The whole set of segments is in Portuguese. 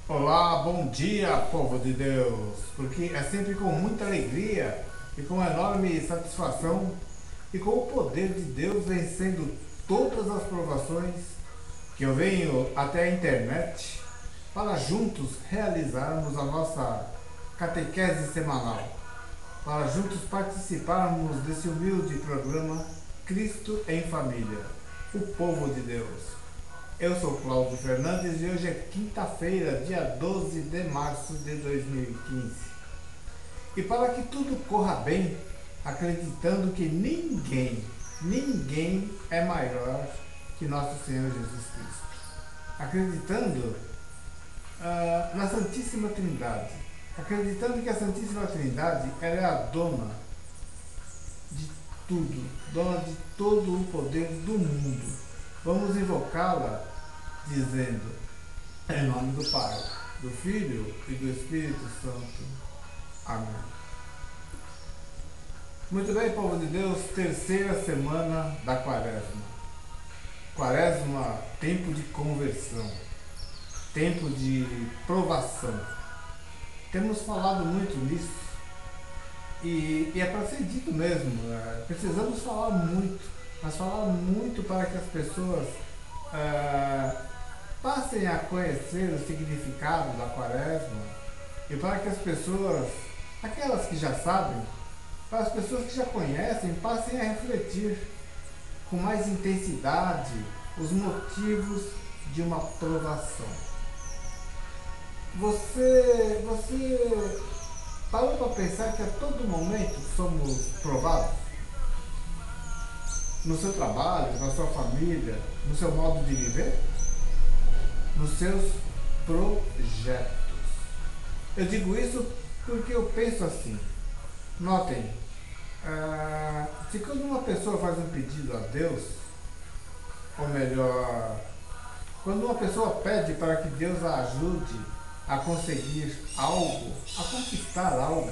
Olá, bom dia, povo de Deus, porque é sempre com muita alegria e com enorme satisfação e com o poder de Deus vencendo todas as provações que eu venho até a internet para juntos realizarmos a nossa catequese semanal, para juntos participarmos desse humilde programa Cristo em Família, o povo de Deus. Eu sou Cláudio Fernandes e hoje é quinta-feira, dia 12 de março de 2015. E para que tudo corra bem, acreditando que ninguém é maior que nosso Senhor Jesus Cristo. Acreditando na Santíssima Trindade. Acreditando que a Santíssima Trindade ela é a dona de tudo, dona de todo o poder do mundo. Vamos invocá-la dizendo: em nome do Pai, do Filho e do Espírito Santo. Amém. Muito bem, povo de Deus, terceira semana da Quaresma. Quaresma, tempo de conversão, tempo de provação. Temos falado muito nisso e é para ser dito mesmo. Precisamos falar muito, mas falar muito para que as pessoas é, passem a conhecer o significado da Quaresma e para que as pessoas, aquelas que já sabem, para as pessoas que já conhecem, passem a refletir com mais intensidade os motivos de uma provação. Você parou para pensar que a todo momento somos provados? No seu trabalho, na sua família, no seu modo de viver? Nos seus projetos. Eu digo isso porque eu penso assim. Notem, se quando uma pessoa faz um pedido a Deus, ou melhor, quando uma pessoa pede para que Deus a ajude a conseguir algo, a conquistar algo,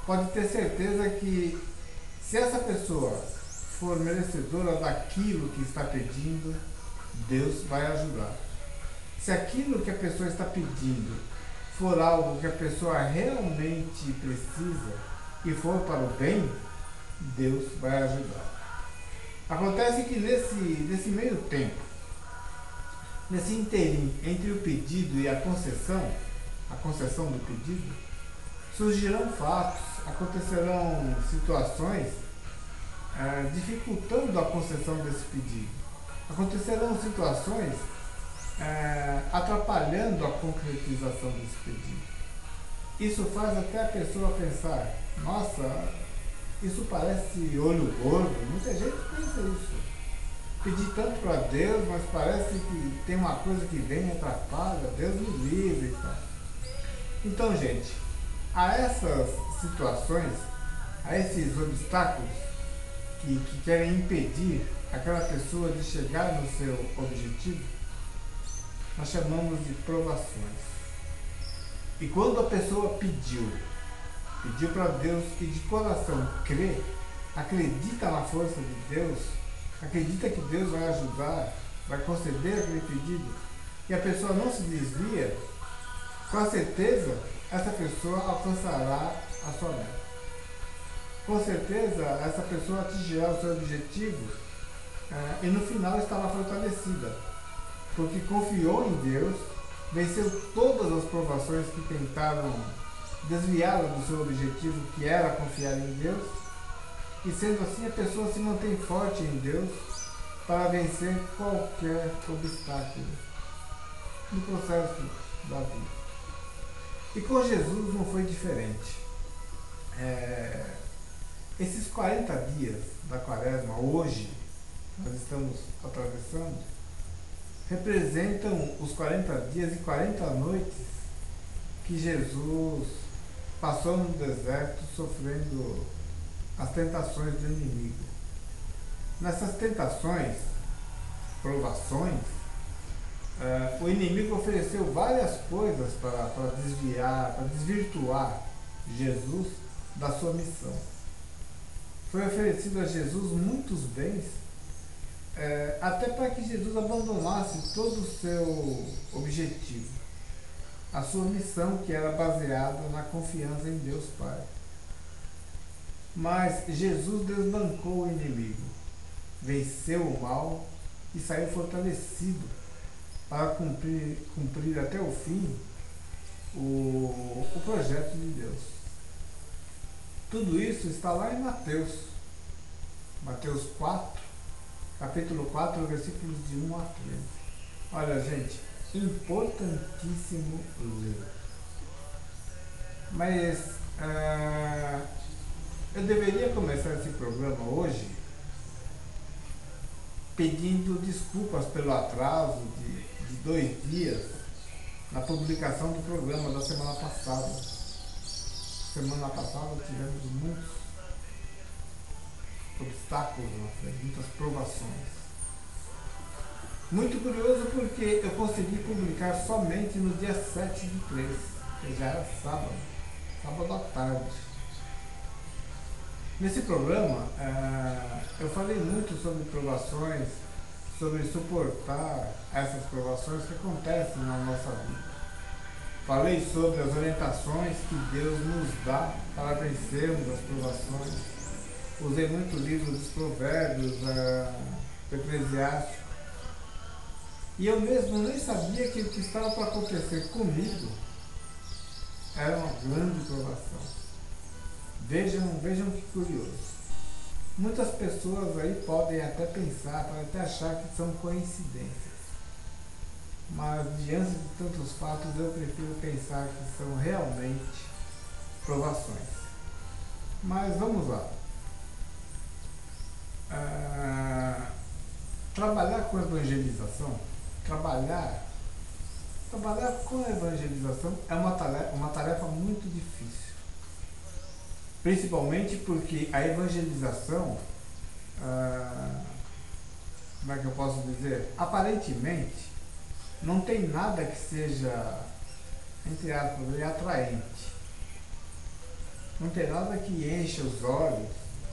pode ter certeza que se essa pessoa for merecedora daquilo que está pedindo, Deus vai ajudar. Se aquilo que a pessoa está pedindo for algo que a pessoa realmente precisa e for para o bem, Deus vai ajudar. Acontece que nesse meio tempo, nesse interim entre o pedido e a concessão do pedido, surgirão fatos, acontecerão situações dificultando a concessão desse pedido. Acontecerão situações atrapalhando a concretização desse pedido. Isso faz até a pessoa pensar: nossa, isso parece olho gordo. Muita gente pensa isso. Pedir tanto para Deus, mas parece que tem uma coisa que vem e atrapalha. Deus me livre e tal. Então, gente, a essas situações, a esses obstáculos que querem impedir aquela pessoa de chegar no seu objetivo, nós chamamos de provações. E quando a pessoa pediu para Deus e de coração crê, acredita na força de Deus, acredita que Deus vai ajudar, vai conceder aquele pedido, e a pessoa não se desvia, com certeza essa pessoa alcançará a sua meta. Com certeza essa pessoa atingirá o seu objetivo e no final estará fortalecida, porque confiou em Deus, venceu todas as provações que tentaram desviá-la do seu objetivo, que era confiar em Deus, e sendo assim a pessoa se mantém forte em Deus para vencer qualquer obstáculo no processo da vida. E com Jesus não foi diferente. Esses 40 dias da Quaresma, hoje, nós estamos atravessando, representam os 40 dias e 40 noites que Jesus passou no deserto sofrendo as tentações do inimigo. Nessas tentações, provações, o inimigo ofereceu várias coisas para desviar, para desvirtuar Jesus da sua missão. Foi oferecido a Jesus muitos bens, até para que Jesus abandonasse todo o seu objetivo. a sua missão, que era baseada na confiança em Deus Pai. Mas Jesus desbancou o inimigo, venceu o mal e saiu fortalecido para cumprir até o fim o projeto de Deus. Tudo isso está lá em Mateus 4, capítulo 4, versículos de 1 a 13. Olha, gente, importantíssimo ler. Mas eu deveria começar esse programa hoje pedindo desculpas pelo atraso de 2 dias na publicação do programa da semana passada. Semana passada tivemos muitos obstáculos, muitas provações. Muito curioso porque eu consegui publicar somente no dia 7/3, que já era sábado à tarde. Nesse programa, eu falei muito sobre provações, sobre suportar essas provações que acontecem na nossa vida. Falei sobre as orientações que Deus nos dá para vencermos as provações. Usei muito o livro dos Provérbios, do Eclesiástico. E eu mesmo nem sabia que o que estava para acontecer comigo era uma grande provação. Vejam que curioso. Muitas pessoas aí podem até pensar, podem até achar que são coincidências. Mas diante de tantos fatos, eu prefiro pensar que são realmente provações. Mas vamos lá. Trabalhar com evangelização, trabalhar com a evangelização é uma tarefa muito difícil. Principalmente porque a evangelização, como é que eu posso dizer? Aparentemente, não tem nada que seja, entre aspas, atraente. Não tem nada que encha os olhos.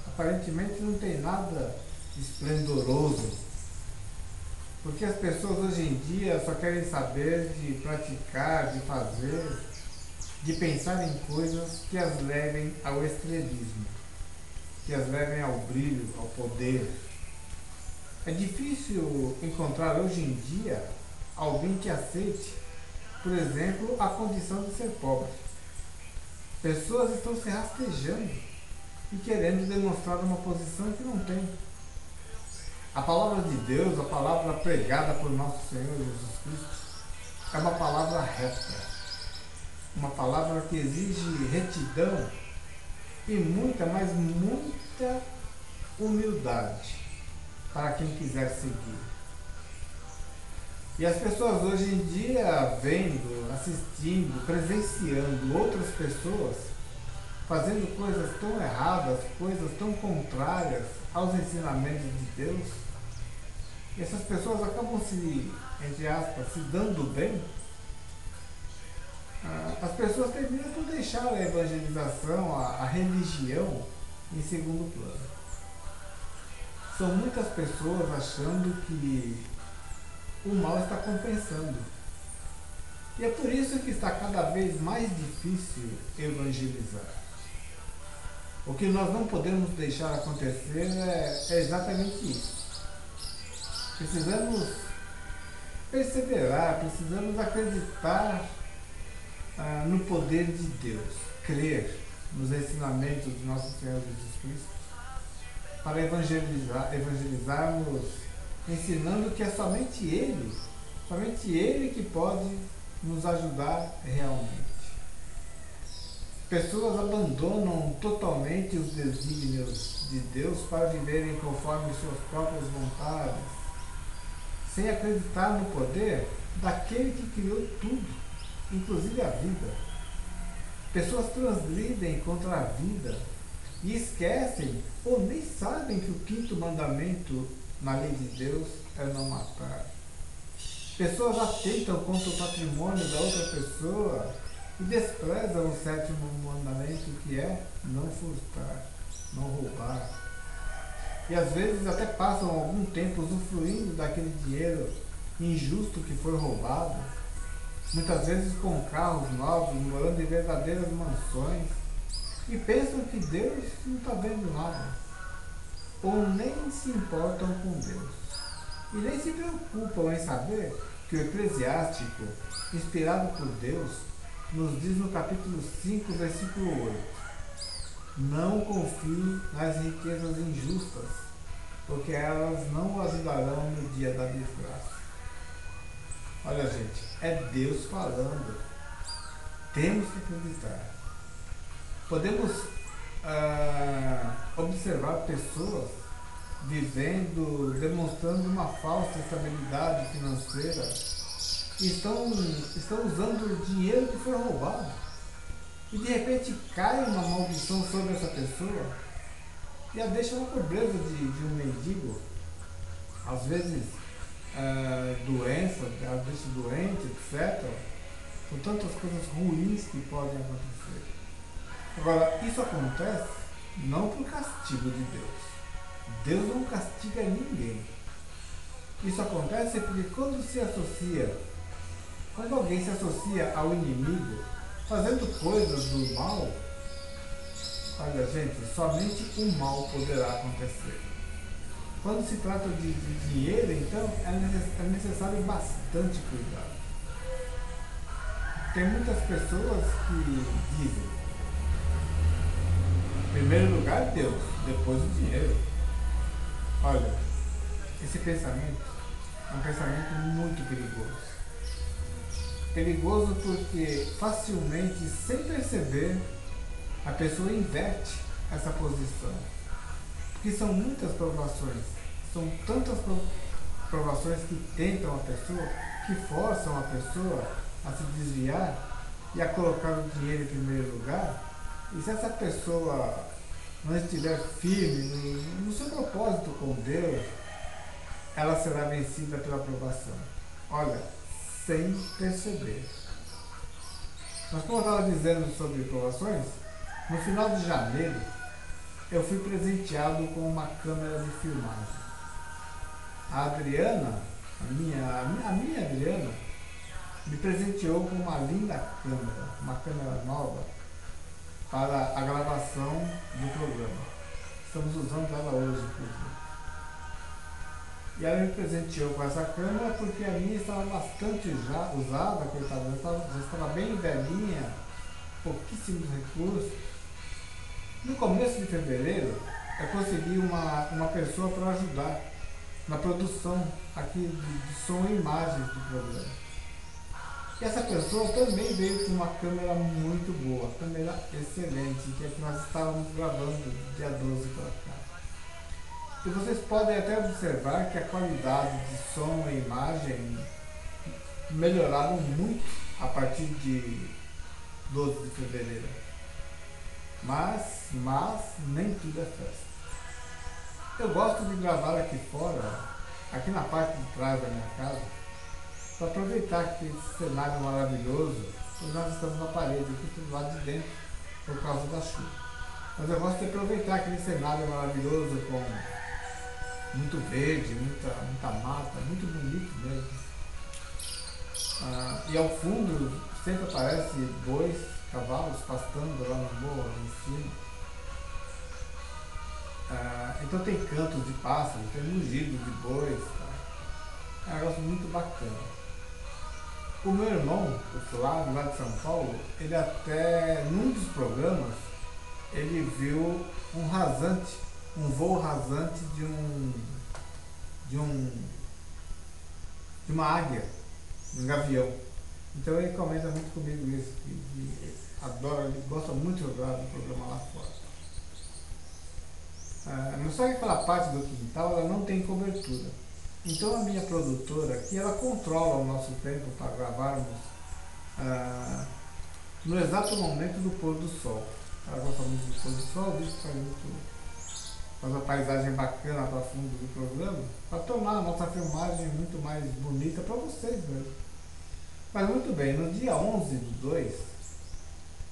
Aparentemente não tem nada esplendoroso. Porque as pessoas hoje em dia só querem saber de praticar, de fazer, de pensar em coisas que as levem ao estrelismo, que as levem ao brilho, ao poder. É difícil encontrar hoje em dia alguém que aceite, por exemplo, a condição de ser pobre. Pessoas estão se rastejando e querendo demonstrar uma posição que não tem. A palavra de Deus, a palavra pregada por nosso Senhor Jesus Cristo, é uma palavra reta. Uma palavra que exige retidão e muita, mas muita humildade para quem quiser seguir. E as pessoas hoje em dia vendo, assistindo, presenciando outras pessoas fazendo coisas tão erradas, coisas tão contrárias aos ensinamentos de Deus, e essas pessoas acabam se, entre aspas, se dando bem. As pessoas terminam por deixar a evangelização, a religião em segundo plano. São muitas pessoas achando que o mal está compensando. E é por isso que está cada vez mais difícil evangelizar. O que nós não podemos deixar acontecer é exatamente isso. Precisamos perseverar, precisamos acreditar no poder de Deus, crer nos ensinamentos de nosso Senhor Jesus Cristo, para evangelizarmos, ensinando que é somente Ele que pode nos ajudar realmente. Pessoas abandonam totalmente os desígnios de Deus para viverem conforme suas próprias vontades, sem acreditar no poder daquele que criou tudo, inclusive a vida. Pessoas transgridem contra a vida e esquecem ou nem sabem que o 5º mandamento na lei de Deus é não matar. Pessoas atentam contra o patrimônio da outra pessoa e desprezam o 7º mandamento, que é não furtar, não roubar. E às vezes até passam algum tempo usufruindo daquele dinheiro injusto que foi roubado, muitas vezes com carros novos, morando em verdadeiras mansões, e pensam que Deus não está vendo nada, ou nem se importam com Deus, e nem se preocupam em saber que o Eclesiástico, inspirado por Deus, nos diz no capítulo 5, versículo 8: não confie nas riquezas injustas, porque elas não o ajudarão no dia da desgraça. Olha, gente, é Deus falando. Temos que acreditar. Podemos observar pessoas vivendo, demonstrando uma falsa estabilidade financeira e estão usando o dinheiro que foi roubado. E de repente cai uma maldição sobre essa pessoa e a deixa na pobreza de um mendigo. Às vezes doença, a deixa doente, etc. São tantas coisas ruins que podem acontecer. Agora, isso acontece não por castigo de Deus. Deus não castiga ninguém. Isso acontece porque quando alguém se associa ao inimigo, fazendo coisas do mal, olha, gente, somente o mal poderá acontecer. Quando se trata de dinheiro, então, é necessário bastante cuidado. Tem muitas pessoas que dizem: em primeiro lugar Deus, depois o dinheiro. Olha, esse pensamento é um pensamento muito perigoso. Perigoso porque facilmente, sem perceber, a pessoa inverte essa posição. Porque são muitas provações, são tantas provações que tentam a pessoa, que forçam a pessoa a se desviar e a colocar o dinheiro em primeiro lugar. E se essa pessoa não estiver firme no seu propósito com Deus, ela será vencida pela provação. Olha, sem perceber. Mas como eu estava dizendo sobre provações, no final de janeiro eu fui presenteado com uma câmera de filmagem. A Adriana, a minha Adriana, me presenteou com uma linda câmera, uma câmera nova, para a gravação do programa. Estamos usando ela hoje, inclusive. E ela me presenteou com essa câmera porque a minha estava bastante já usada, coitada, já estava bem velhinha, pouquíssimos recursos. No começo de fevereiro, eu consegui uma pessoa para ajudar na produção aqui de som e imagens do programa. E essa pessoa também veio com uma câmera muito boa, câmera excelente, que é que nós estávamos gravando dia 12 para cá. E vocês podem até observar que a qualidade de som e imagem melhoraram muito a partir de 12 de fevereiro. Mas nem tudo é festa. Eu gosto de gravar aqui fora, aqui na parte de trás da minha casa, para aproveitar que esse cenário maravilhoso, pois nós estamos na parede aqui do lado de dentro, por causa da chuva. Mas eu gosto de aproveitar aquele cenário maravilhoso com muito verde, muita mata, muito bonito mesmo. E ao fundo sempre aparece bois, cavalos pastando lá no morro, lá em cima. Então tem cantos de pássaros, tem mugido de bois. É um negócio muito bacana. O meu irmão, o Flávio, lá de São Paulo, ele até, num dos programas, ele viu um voo rasante de uma águia, um gavião. Então ele comenta muito comigo isso, que adora, ele gosta muito de jogar do programa lá fora. Mas só que aquela parte do quintal, ela não tem cobertura. Então a minha produtora aqui, ela controla o nosso tempo para gravarmos no exato momento do pôr do sol. Ela gosta muito do pôr do sol, isso faz uma paisagem bacana para fundo do programa, para tornar a nossa filmagem muito mais bonita para vocês mesmo. Mas muito bem, no dia 11/2,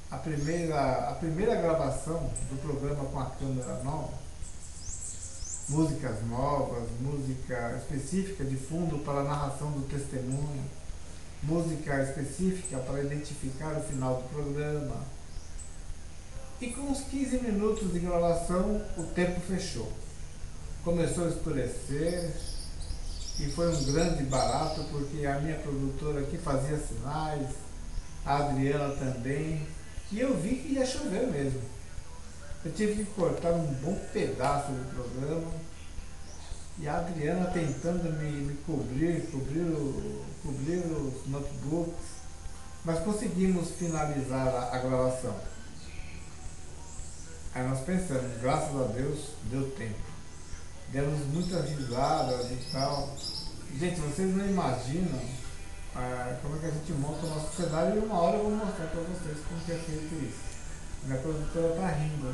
a primeira gravação do programa com a câmera nova, músicas novas, música específica de fundo para a narração do testemunho, música específica para identificar o final do programa. E com uns 15 minutos de gravação, o tempo fechou. Começou a escurecer e foi um grande barato, porque a minha produtora aqui fazia sinais, a Adriana também, e eu vi que ia chover mesmo. Eu tive que cortar um bom pedaço do programa e a Adriana tentando me cobrir os notebooks, mas conseguimos finalizar a gravação. Aí nós pensamos, graças a Deus, deu tempo. Demos muitas risadas e tal. Gente, vocês não imaginam como é que a gente monta o nosso cenário, e uma hora eu vou mostrar para vocês como que é feito isso. Minha produtora está rindo, a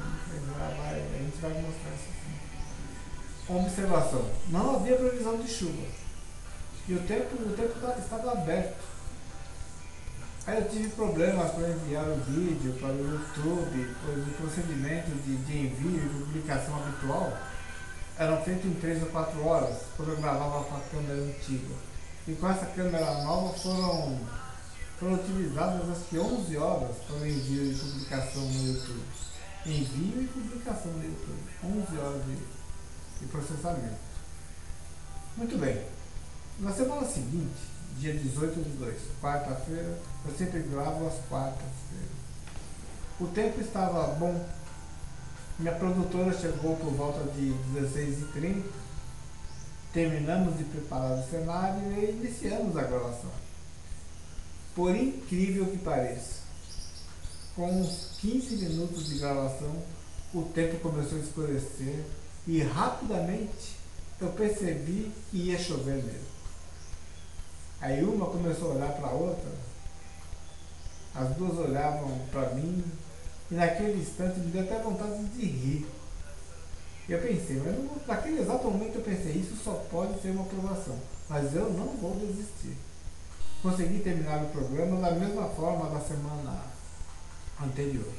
gente vai mostrar isso assim. Uma observação, não havia previsão de chuva e o tempo estava aberto. Aí eu tive problemas para enviar o vídeo para o YouTube, pois o procedimento de envio e publicação habitual eram feitos em 3 ou 4 horas, quando eu gravava com a câmera antiga. E com essa câmera nova foram utilizadas acho que 11 horas para o envio e publicação no YouTube. Envio e publicação no YouTube. 11 horas de processamento. Muito bem. Na semana seguinte, dia 18/2, quarta-feira, eu sempre gravo às quartas-feiras. O tempo estava bom. Minha produtora chegou por volta de 16h30. Terminamos de preparar o cenário e iniciamos a gravação. Por incrível que pareça, com uns 15 minutos de gravação, o tempo começou a escurecer e rapidamente eu percebi que ia chover mesmo. Aí uma começou a olhar para a outra, as duas olhavam para mim e naquele instante me deu até vontade de rir. Eu pensei, naquele exato momento eu pensei, isso só pode ser uma aprovação, mas eu não vou desistir. Consegui terminar o programa da mesma forma da semana anterior.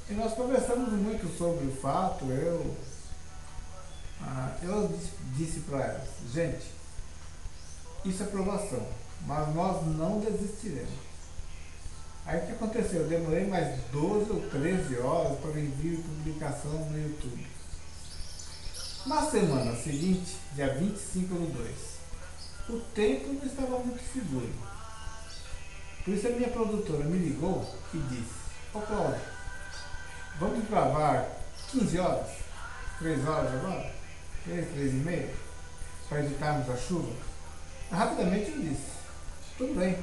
E nós conversamos muito sobre o fato, eu disse para elas, gente, isso é aprovação, mas nós não desistiremos. Aí o que aconteceu? Eu demorei mais 12 ou 13 horas para envio e publicação no YouTube. Na semana seguinte, dia 25/2, o tempo não estava muito seguro. Por isso a minha produtora me ligou e disse, ô Cláudio, vamos gravar 15 horas? 3 horas agora? 3h30? Para evitarmos a chuva? Rapidamente eu disse, tudo bem.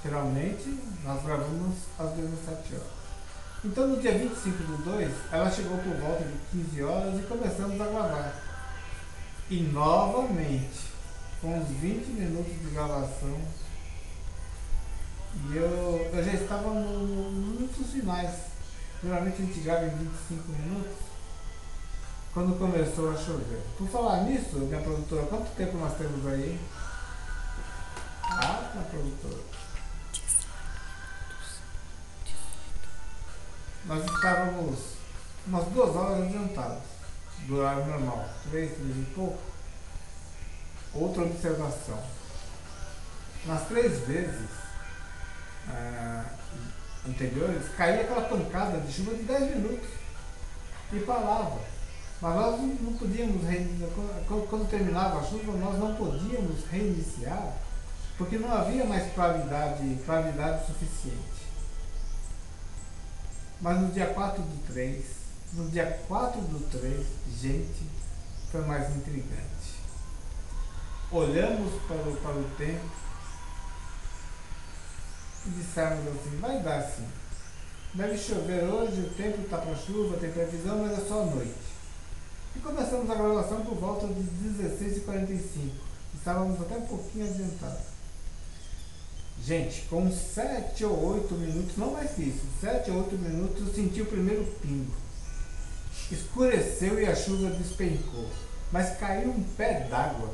Geralmente nós gravamos às 17 horas. Então no dia 25/2, ela chegou por volta de 15 horas e começamos a gravar. E novamente, com uns 20 minutos de gravação, e eu já estava nos finais. Geralmente a gente grava em 25 minutos, quando começou a chover. Por falar nisso, minha produtora, quanto tempo nós temos aí? Minha produtora. Nós estávamos umas 2 horas adiantados do horário normal, 3 e pouco. Outra observação, nas 3 vezes anteriores, caía aquela pancada de chuva de 10 minutos e parava. Mas nós não podíamos reiniciar, quando terminava a chuva, nós não podíamos reiniciar, porque não havia mais claridade suficiente. Mas no dia 4/3, gente, foi mais intrigante. Olhamos para o tempo e dissemos assim, vai dar sim. Deve chover hoje, o tempo está para chuva, tem previsão, mas é só noite. E começamos a gravação por volta de 16h45. Estávamos até um pouquinho adiantados. Gente, com 7 ou 8 minutos, não mais que isso, 7 ou 8 minutos eu senti o primeiro pingo. Escureceu e a chuva despencou. Mas caiu um pé d'água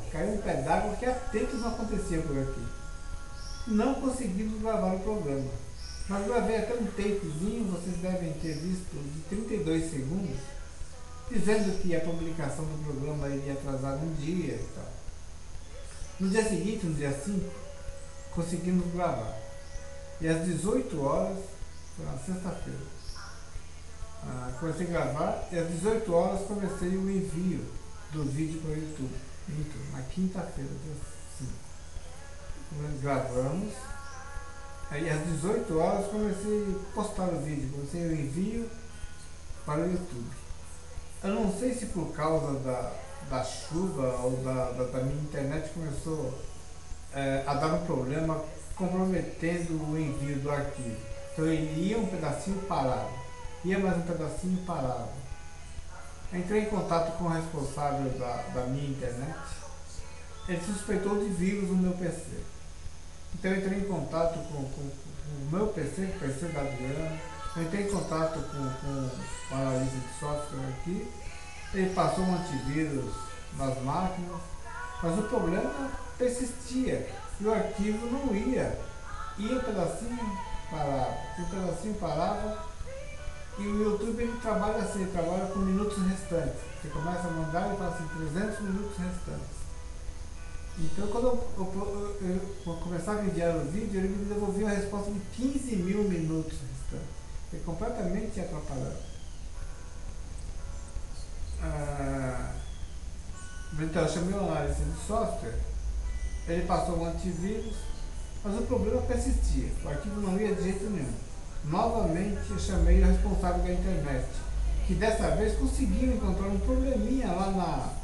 que há tempos não acontecia por aqui. Não conseguimos gravar o programa. Mas gravei até um tapezinho, vocês devem ter visto, de 32 segundos, dizendo que a publicação do programa iria atrasar um dia e tal. No dia seguinte, no dia 5, conseguimos gravar. E às 18 horas, foi na sexta-feira, comecei a gravar e às 18 horas comecei o envio do vídeo para o YouTube. Na quinta-feira, dia 5. Nós gravamos, aí às 18 horas comecei a postar o vídeo, comecei o envio para o YouTube. Eu não sei se por causa da chuva ou da minha internet começou a dar um problema comprometendo o envio do arquivo. Então ele ia um pedacinho parado, ia mais um pedacinho parado. Entrei em contato com o responsável da minha internet. Ele suspeitou de vírus no meu PC. Então eu entrei em contato com o meu PC, o PC da Adriana. Eu entrei em contato com o analista de software aqui. Ele passou um antivírus nas máquinas, mas o problema persistia e o arquivo não ia. Ia um pedacinho, parava, e um pedacinho parava. E o YouTube ele trabalha assim, ele trabalha com minutos restantes. Você começa a mandar e fala assim, 300 minutos restantes. Então quando eu começava a enviar o vídeo, ele me devolvia a resposta de 15 mil minutos restantes. É completamente atrapalhado. Então eu chamei o analista de software, ele passou um antivírus, mas o problema persistia, o arquivo não ia de jeito nenhum. Novamente eu chamei o responsável da internet, que dessa vez conseguiu encontrar um probleminha lá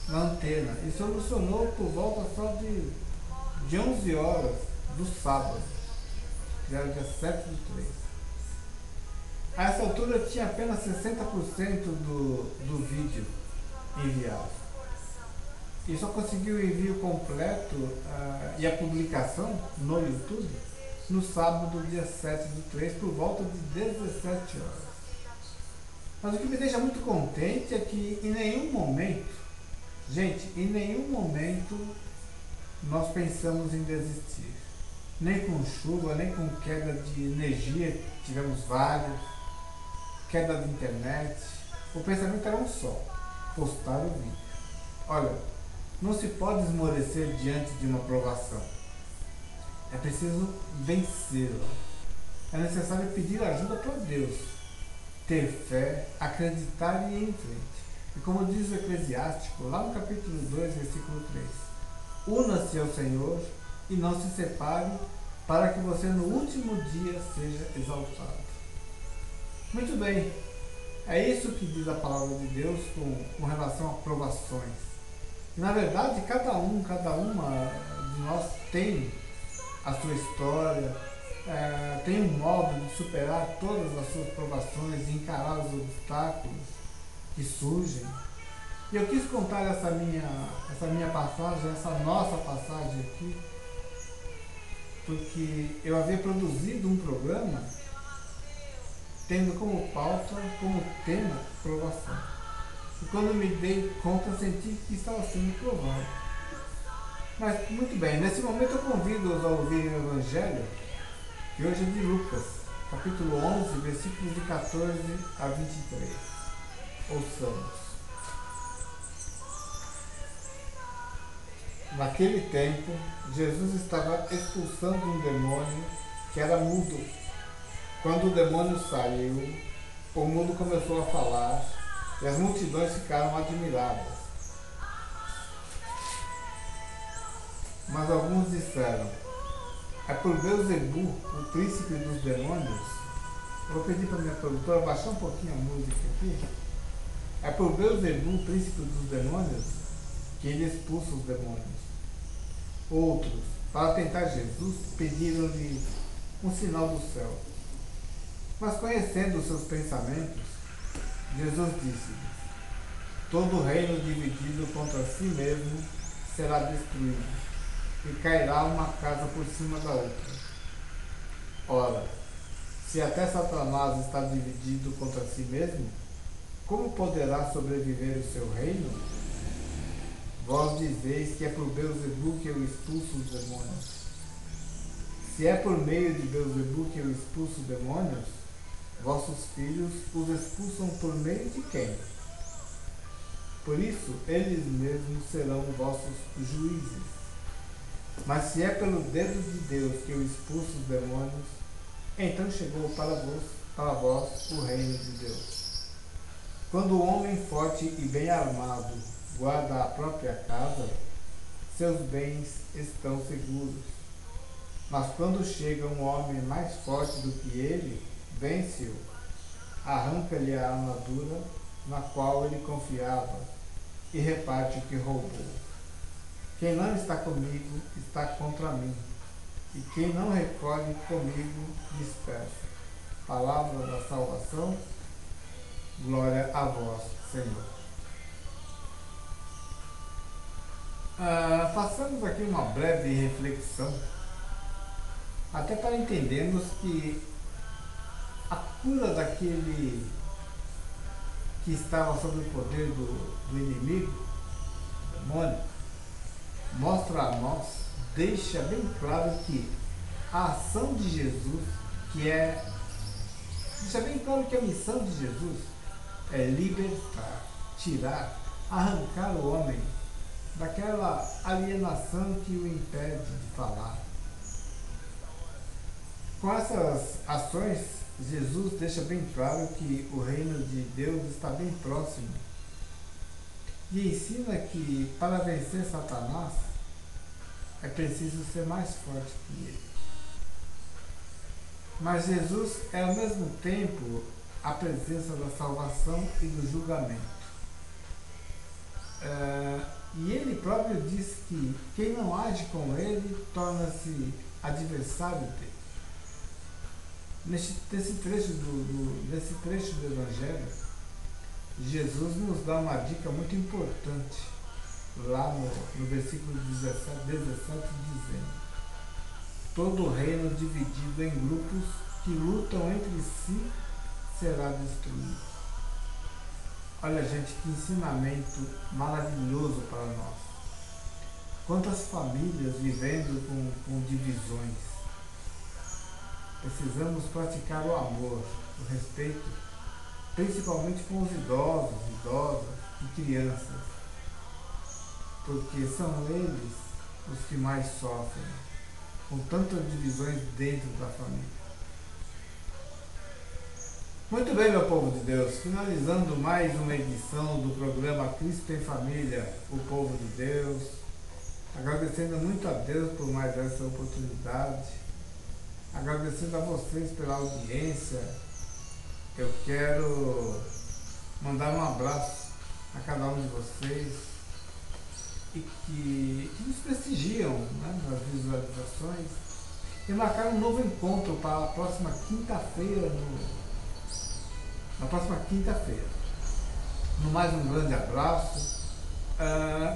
na antena e solucionou por volta só de 11 horas do sábado, que era dia 7/3. A essa altura eu tinha apenas 60% do vídeo enviado. E só consegui o envio completo e a publicação no YouTube no sábado, dia 7/3, por volta de 17 horas. Mas o que me deixa muito contente é que em nenhum momento, gente, em nenhum momento nós pensamos em desistir. Nem com chuva, nem com queda de energia, tivemos vários, queda de internet. O pensamento era um só, postar o vídeo. Olha, não se pode esmorecer diante de uma provação. É preciso vencê-la. É necessário pedir ajuda para Deus, ter fé, acreditar e ir em frente. E como diz o Eclesiástico, lá no capítulo 2, versículo 3, una-se ao Senhor e não se separe, para que você no último dia seja exaltado. Muito bem, é isso que diz a palavra de Deus com relação a provações. Na verdade, cada uma de nós tem a sua história, tem um modo de superar todas as suas provações e encarar os obstáculos que surgem. E eu quis contar essa minha passagem, essa nossa passagem aqui, porque eu havia produzido um programa tendo como pauta, como tema, provação. E quando me dei conta, senti que estava sendo provado. Mas, muito bem, nesse momento eu convido-os a ouvirem o Evangelho, que hoje é de Lucas, capítulo 11, versículos de 14 a 23. Ouçamos. Naquele tempo, Jesus estava expulsando um demônio que era mudo. Quando o demônio saiu, o mudo começou a falar e as multidões ficaram admiradas. Mas alguns disseram, é por Beelzebu, o príncipe dos demônios? Eu vou pedir para a minha produtora baixar um pouquinho a música aqui. É por Beelzebu, o príncipe dos demônios, que ele expulsa os demônios. Outros, para tentar Jesus, pediram-lhe um sinal do céu. Mas conhecendo os seus pensamentos, Jesus disse-lhes, todo reino dividido contra si mesmo será destruído, e cairá uma casa por cima da outra. Ora, se até Satanás está dividido contra si mesmo, como poderá sobreviver o seu reino? Vós dizeis que é por Beelzebu que eu expulso os demônios. Se é por meio de Beelzebu que eu expulso os demônios, vossos filhos os expulsam por meio de quem? Por isso, eles mesmos serão vossos juízes. Mas se é pelo dedo de Deus que eu expulso os demônios, então chegou para vós o reino de Deus. Quando o homem forte e bem armado guarda a própria casa, seus bens estão seguros. Mas quando chega um homem mais forte do que ele, vence-o, arranca-lhe a armadura na qual ele confiava e reparte o que roubou. Quem não está comigo está contra mim, e quem não recolhe comigo dispersa. Palavra da salvação, glória a vós, Senhor. Façamos aqui uma breve reflexão, até para entendermos que a cura daquele que estava sob o poder do inimigo, do demônio, mostra a nós, deixa bem claro que a ação de Jesus, deixa bem claro que a missão de Jesus é libertar, tirar, arrancar o homem daquela alienação que o impede de falar. Com essas ações, Jesus deixa bem claro que o reino de Deus está bem próximo e ensina que para vencer Satanás é preciso ser mais forte que ele. Mas Jesus é ao mesmo tempo a presença da salvação e do julgamento. E ele próprio diz que quem não age com ele torna-se adversário dele. Nesse trecho do Evangelho, Jesus nos dá uma dica muito importante, lá no versículo 17, dizendo: todo reino dividido em grupos que lutam entre si será destruído. Olha, gente, que ensinamento maravilhoso para nós. Quantas famílias vivendo com divisões. Precisamos praticar o amor, o respeito, principalmente com os idosas e crianças, porque são eles os que mais sofrem, com tantas divisões dentro da família. Muito bem, meu povo de Deus, finalizando mais uma edição do programa Cristo em Família, o povo de Deus, agradecendo muito a Deus por mais essa oportunidade, agradecendo a vocês pela audiência. Eu quero mandar um abraço a cada um de vocês e que nos prestigiam, né, nas visualizações, e marcar um novo encontro para a próxima quinta-feira. Na próxima quinta-feira. No mais, um grande abraço.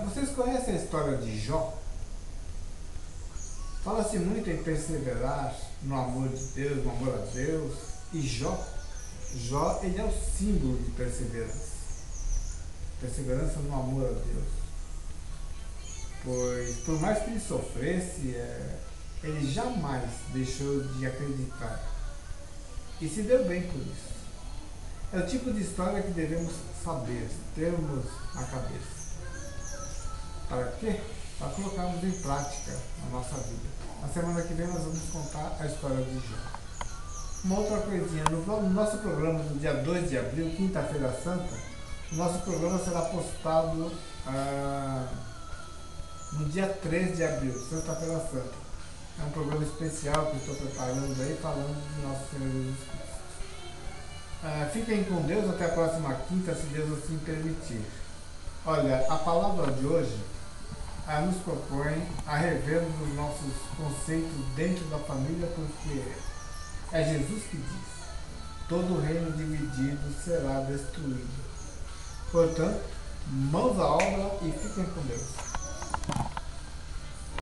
Vocês conhecem a história de Jó? Fala-se muito em perseverar no amor de Deus, no amor a Deus. E Jó, ele é o símbolo de perseverança. Perseverança no amor a Deus. Pois, por mais que ele sofresse, ele jamais deixou de acreditar. E se deu bem por isso. É o tipo de história que devemos saber, termos na cabeça. Para quê? Para colocarmos em prática na nossa vida. Na semana que vem nós vamos contar a história de Jó. Uma outra coisinha, no nosso programa do dia 2 de abril, quinta-feira santa, o nosso programa será postado no dia 3 de abril, sexta-feira santa. É um programa especial que estou preparando aí, falando de Nosso Senhor Jesus Cristo. Fiquem com Deus até a próxima quinta, se Deus assim permitir. Olha, a palavra de hoje nos propõe a revermos os nossos conceitos dentro da família, porque é Jesus que diz: todo reino dividido será destruído. Portanto, mãos à obra e fiquem com Deus.